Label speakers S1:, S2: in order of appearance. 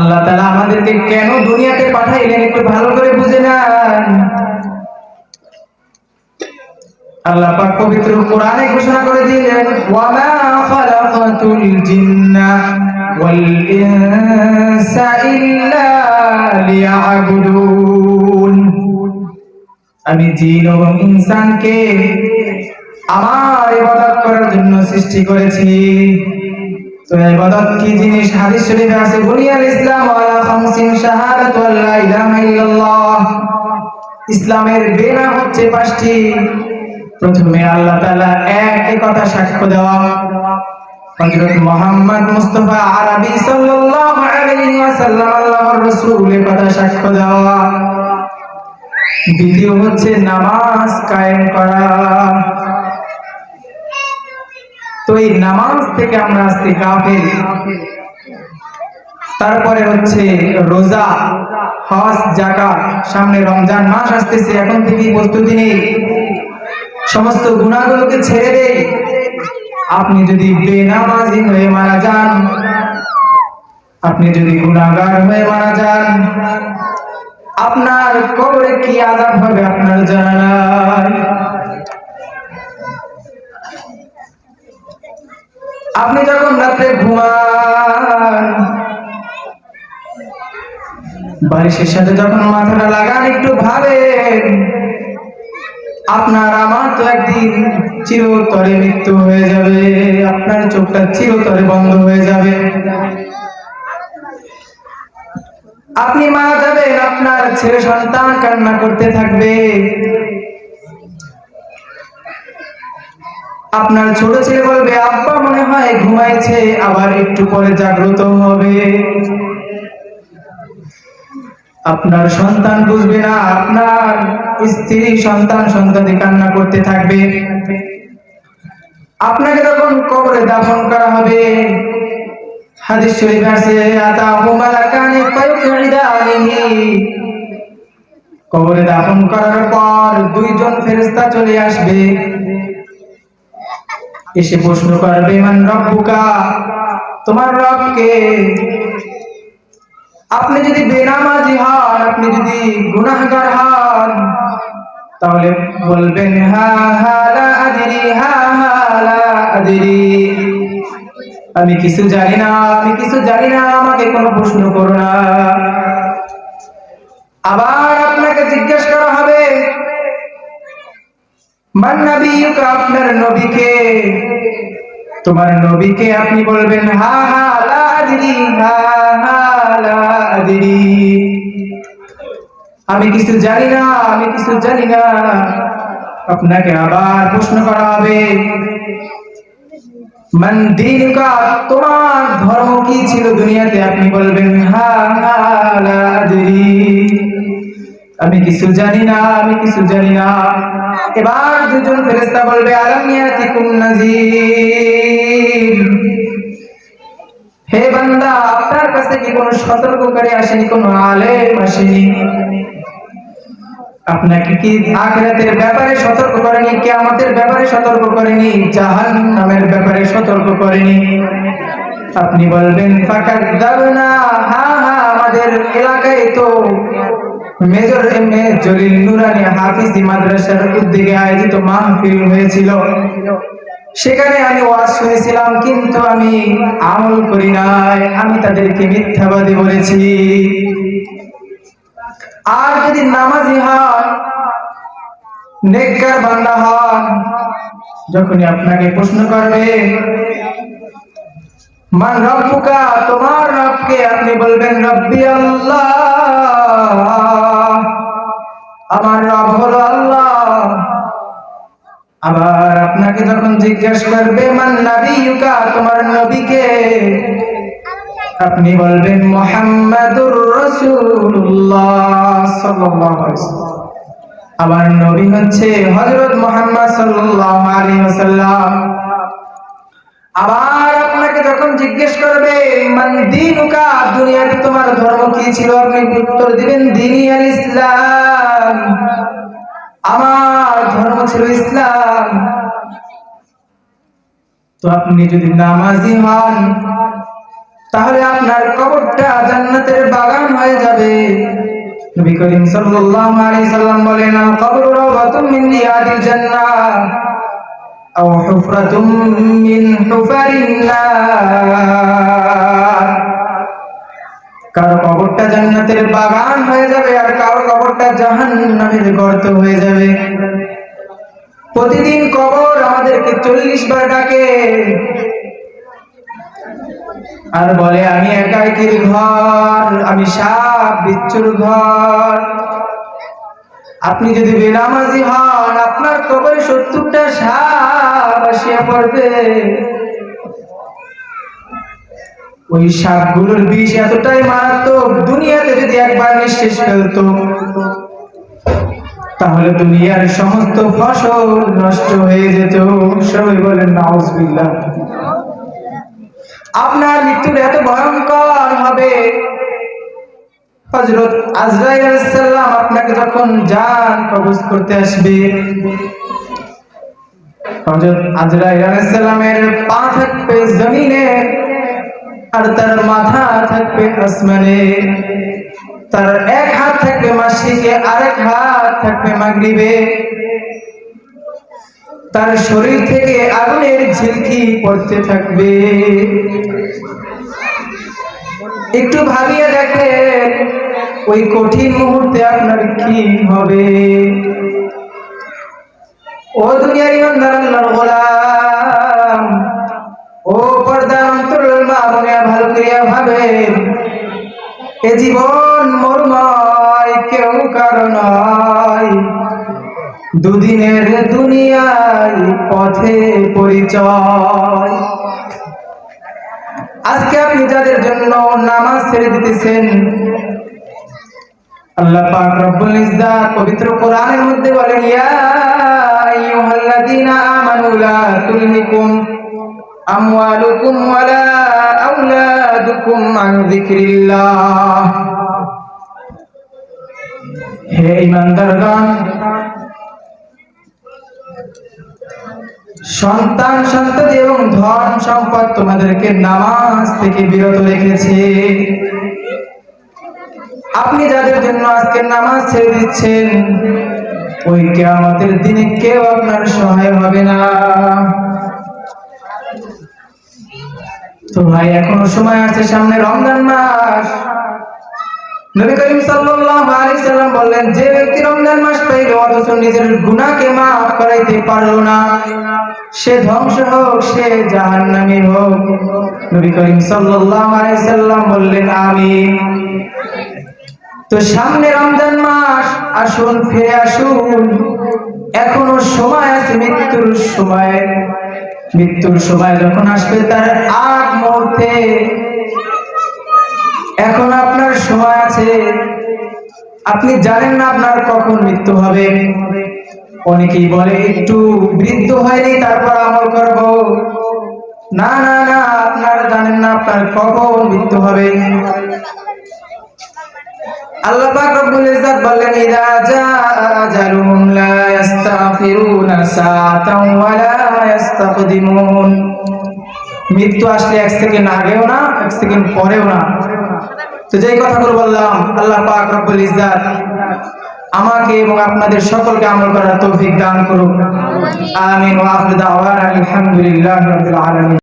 S1: আল্লাহ তাআলা আমাদেরকে কেন দুনিয়াতে পাঠাইলেন একটু ভালো করে বুঝে নেন। আল্লাহ পাক পবিত্র কোরআনে ঘোষণা করে দিলেন, ওয়া মা খালাকাতুল জিন্না ওয়াল ইনসা ইল্লা লিয়াবুদুন। আমি জিন এবং ইনসানকে আমার ইবাদত করার জন্য সৃষ্টি করেছি। তো ইবাদত কি জিনিস? হাদিস শরীফে আছে, বুনিয়াল ইসলাম আলা খামসিন শাহাদাতু আল্লা ইলাহা ইল্লাল্লাহ। ইসলামের বেনা হচ্ছে 5টি। প্রথমে আল্লাহ তাআলা এক কথা সাক্ষ্য দেওয়া, হযরত মুহাম্মদ মুস্তাফা আরবি সাল্লাল্লাহু আলাইহি ওয়াসাল্লাম আল্লাহর রাসূল এর কথা সাক্ষ্য দেওয়া। দ্বিতীয় হচ্ছে নামাজ কায়েম করা। তো এই নামাজ থেকে আমরা আজকে গাফিল। তারপরে হচ্ছে রোজা, হজ, যাকাত। সামনে রমজান মাস আসতেছে, এখন থেকেই প্রস্তুতি নেই, সমস্ত গুনাহগুলোকে ছেড়ে দেই। আপনি যদি বেনামাজি হয়ে মারা যান, আপনি যদি গুনাহগার হয়ে মারা যান, আপনার কবরে কি আযাব হবে আপনার জানা নাই। আপনি যখন রাতে ঘুমান, বালিশের সাথে যখন মাথাটা লাগান, একটু ভাবেন আপনার আমার তো একদিন চিরতরে মৃত্যু হয়ে যাবে, আপনার চোখটা চিরতরে বন্ধ হয়ে যাবে। আপনি মারা যাবেন, আপনার ছেলে সন্তান কান্না করতে থাকবে। আপনার ছোট ছেলে বলবে, আব্বা মনে হয় ঘুমাইছে, আবার একটু পরে জাগ্রত হবে। আপনার সন্তান বুঝবে না, আপনার স্ত্রী সন্তান সন্ততি কান্না করতে থাকবে। আপনাকে যখন কবরে দাফন করা হবে, হাদিস শরীফে আছে, আতাহু মালাকানি ফায়ুকঈদানিহি। কবরে দাফন করার পর 2 জন ফেরেশতা চলে আসবে, এসে প্রশ্ন করবে, মান রব্বুকা, তোমার রব কে? আপনি যদি বেনামাজি হন, আপনি যদি গুনাহগার হন, তাহলে বলবেন, হা হা লা আদরি, হা হা লা আদরি, আমি কিছু জানি না, আমি কিছু জানি না, আমাকে কোনো প্রশ্ন করো না। আবার আপনাকে জিজ্ঞেস করা হবে, মান নবিয়ুকা, আপনার নবীকে? তোমার নবীকে? আপনি বলবেন, হা হা লা আদরি, হা হা লা আদরি, আমি কিছু জানি না, আমি কিছু জানি না। আপনাকে আবার প্রশ্ন করা হবে, মান দীনুকা, তোমার ধর্ম কি ছিল দুনিয়াতে? আপনি বলবেন, হা হা লা আদরি, আমি কিছু জানি না, আমি কিছু জানি না। এবার 2 জন ফেরেশতা বলবে, আলাম ইয়াতিকুম নাযীর, হে বান্দা, আপনার কাছে কি কোনো সতর্ককারী আসেনি, কোনো আলেম আসেনি? আপনাকে কি আখিরাতের ব্যাপারে সতর্ক করেনি, কিয়ামতের ব্যাপারে সতর্ক করেনি, জাহান্নামের ব্যাপারে সতর্ক করেনি? আপনি বলবেন, ফাকাযযাবনা, হ্যাঁ হ্যাঁ, আমাদের এলাকায় তো মেজর এম এ জলিল নুরানি হাফিজি মাদ্রাসার উদ্যোগে আয়োজিত মাহফিল হয়েছিল, সেখানে আমি ওয়াজ শুনেছিলাম, কিন্তু আমি আমল করি নাই, আমি তাদেরকে মিথ্যাবাদী বলেছি। আর যদি নামাজি হন, নেককার বান্দা হন, যখনই আপনাকে প্রশ্ন করবে, মান রব্বুকা, তোমার রবকে? আপনি বলবেন, রব্বি আল্লাহ, আমার রব হলো আল্লাহ। আবার আপনাকে যখন জিজ্ঞাসা করবে, মান নবিয়ুকা, তোমার নবীকে? আপনি বলবেন, মুহাম্মাদুর রাসূলুল্লাহ সাল্লাল্লাহু আলাইহি ওয়াসাল্লাম। আমার নবী হচ্ছে হযরত মুহাম্মদ সাল্লাল্লাহু আলাইহি ওয়াসাল্লাম। আবার আপনাকে যখন জিজ্ঞেস করবে, মান দীনুকা, দুনিয়াতে তোমার ধর্ম কি ছিল? আপনি উত্তর দিবেন, দীনি আল ইসলাম, আমার ধর্ম ছিল ইসলাম। তো আপনি যদি নামাজি হন, তাহলে আপনার কবরটা জান্নাতের বাগান হয়ে যাবে। নবী করিম সাল্লাল্লাহু আলাইহি সাল্লাম বলেন, আল কবরু রাওযাতুম মিন রিয়াদিল জান্নাহ আও হুফরাতুম মিন হুফারিন নার। কারো কবরটা জান্নাতের বাগান হয়ে যাবে, আর কারো কবরটা জাহান্নামের গর্ত হয়ে যাবে। প্রতিদিন কবর আমাদেরকে 40 বার ডাকে আর বলে, আমি একাকির ঘর, আমি সাপ বিচ্ছুর ঘর। আপনি যদি বেনামাজি হন, আপনার কবরে 70টা সাপ আসিয়া পড়বে। ওই সাপগুলোর বিষ এতটাই মারাত্মক, দুনিয়াতে যদি একবার নিঃশ্বাস ফেলতো তাহলে দুনিয়ার সমস্ত ফসল নষ্ট হয়ে যেত। সবাই বলেন নাউজুবিল্লাহ। আপনার মৃত্যু এত ভয়ঙ্কর হবে, হযরত আজরাইল আলাইহিস সালাম আপনাকে যখন জান কবজ করতে আসবে, হযরত আজরাইল আলাইহিস সালামের পা থাকবে জমিনে আর তার মাথা থাকবে আসমানে। তার এক হাত থাকবে মাশরিকে, আরেক হাত থাকবে মাগরিবে। তার শরীর থেকে আগুনের ঝিলকি পড়তে থাকবে। একটু ভাবিয়ে দেখেন ওই কঠিন মুহূর্তে আপনার কি হবে। ও দুনিয়ার ইমানদার আল্লাহর গোলাম, ও পর্দার অন্তরাল মা বোনেরা, ভালো করিয়া ভাবেন, এ জীবন মরময়, কেউ কারো নয়। দুদিনের দুনিয়ায় পথে পরিচয়। আজকে আপনি যাদের জন্য নামাজ ছেড়ে দিতেছেন, আল্লাহ পাক রব্বুল ইজ্জাত পবিত্র কোরআনের মধ্যে বলেন, ইয়া আইয়ুহাল্লাযীনা আমানু লা তুলহিকুম আমওয়ালুকুম ওয়ালা আওলাদুকুম আন যিকরিল্লাহ। হে ঈমানদারগণ, সন্তান সন্ততি এবং ধন সম্পদ তোমাদেরকে নামাজ থেকে বিরত রেখেছে। আপনি যাদের জন্য আজকে নামাজ ছেড়ে দিচ্ছেন, ওই কিয়ামতের দিনে কেউ আপনার সহায় হবে না। তো ভাই, এখনো সময় আছে, সামনে রমজান মাস। নবী করিম সাল্লাল্লাহু আলাইহি সাল্লাম বললেন, যে ব্যক্তি রমজান মাস পাইল অথচ নিজের গুনাহকে মাফ করাইতে পারল না, সে ধ্বংস হোক, সে জাহান্নামী হোক। নবী করিম সাল্লাল্লাহু আলাইহি সাল্লাম বললেন, আমিন। তো সামনে রমজান মাস, আসুন ফিরে আসুন, এখনো সময় আছে। মৃত্যুর সময় যখন আসবে তার আগ মুহূর্তে এখন আপনার সময় আছে। আপনি জানেন না আপনার কখন মৃত্যু হবে। অনেকেই বলে একটু বৃদ্ধ হয়নি তারপর আমল করব। না না না, আপনারা জানেন না আপনার কখন মৃত্যু হবে। আল্লাহ পাক রব্বুল ইজ্জাত বললেন, ইযা জাআ আজালুহুম লা ইস্তাগফিরুনা সাআতান ওয়া লা ইস্তাকদিমুন। মৃত্যু আসলে 1 সেকেন্ড আগেও না, 1 সেকেন্ড পরেও না। তো যেই কথাগুলো বললাম, আল্লাহ পাক রব্বুল ইজ্জাত আমাকে এবং আপনাদের সকলকে আমল করার তৌফিক দান করুন। আমিন। ওয়া আখিরু দাওয়ানা আলহামদুলিল্লাহি রাব্বিল আলামিন।